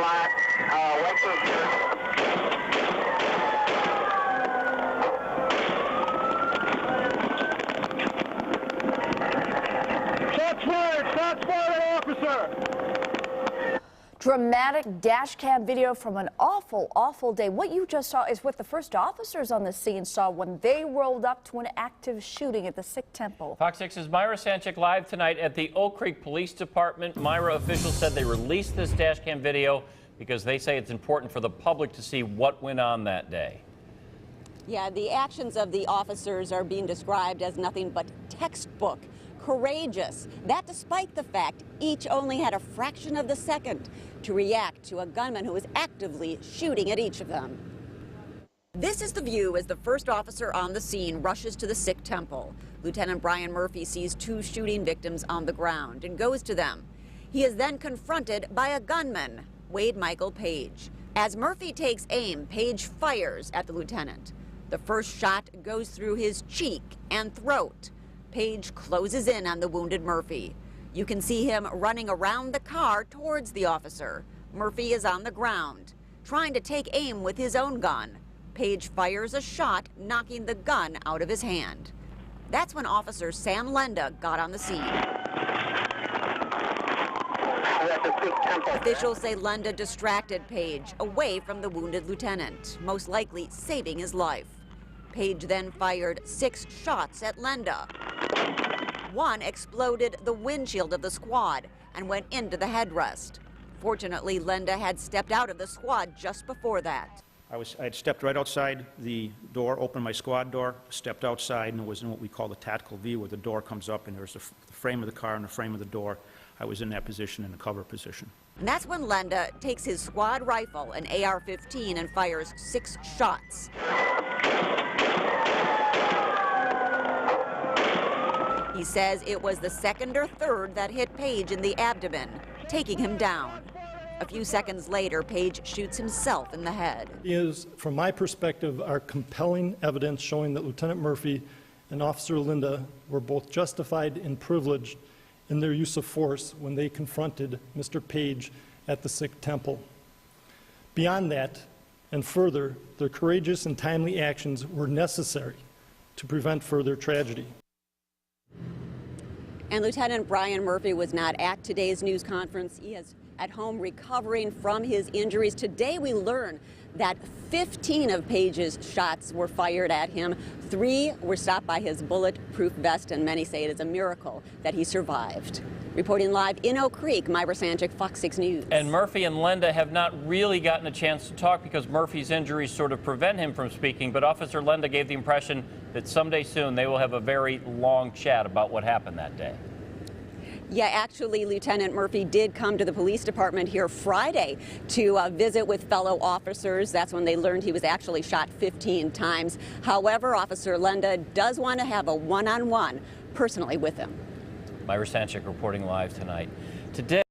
lot. Shots fired! Shots fired, officer! Dramatic dash cam video from an awful day. What you just saw is what the first officers on the scene saw when they rolled up to an active shooting at the Sikh temple. Fox 6's Myra Sanchik live tonight at the Oak Creek Police Department. Myra, officials said they released this dash cam video because they say it's important for the public to see what went on that day. Yeah, the actions of the officers are being described as nothing but textbook. Courageous. That despite the fact each only had a fraction of the second to react to a gunman who was actively shooting at each of them. This is the view as the first officer on the scene rushes to the Sikh temple. Lieutenant Brian Murphy sees two shooting victims on the ground and goes to them. He is then confronted by a gunman, Wade Michael Page. As Murphy takes aim, Page fires at the lieutenant. The first shot goes through his cheek and throat. Page closes in on the wounded Murphy. You can see him running around the car towards the officer. Murphy is on the ground, trying to take aim with his own gun. Page fires a shot, knocking the gun out of his hand. That's when Officer Sam Lenda got on the scene. Officials say Lenda distracted Page away from the wounded lieutenant, most likely saving his life. Page then fired 6 shots at Lenda. One exploded the windshield of the squad and went into the headrest. Fortunately, Lenda had stepped out of the squad just before that. I had stepped right outside the door, opened my squad door, stepped outside, and was in what we call the tactical V, where the door comes up and there's the frame of the car and the frame of the door. I was in that position, in the cover position. And that's when Lenda takes his squad rifle, an AR-15, and fires 6 shots. He says it was the second or third that hit Page in the abdomen, taking him down. A few seconds later, Page shoots himself in the head. Is, from my perspective, are compelling evidence showing that Lieutenant Murphy and Officer Lenda were both justified and privileged in their use of force when they confronted Mr. Page at the Sikh temple. Beyond that, and further, their courageous and timely actions were necessary to prevent further tragedy. And Lieutenant Brian Murphy was not at today's news conference. He is at home recovering from his injuries. Today we learn that 15 of Page's shots were fired at him. 3 were stopped by his bulletproof vest, and many say it is a miracle that he survived. Reporting live in Oak Creek, Myra Sanchik, Fox 6 News. And Murphy and Lenda have not really gotten a chance to talk because Murphy's injuries sort of prevent him from speaking, but Officer Lenda gave the impression that someday soon they will have a very long chat about what happened that day. Yeah, actually, Lieutenant Murphy did come to the police department here Friday to visit with fellow officers. That's when they learned he was actually shot 15 times. However, Officer Lenda does want to have a one-on-one personally with him. Myra Sanchik reporting live tonight. Today.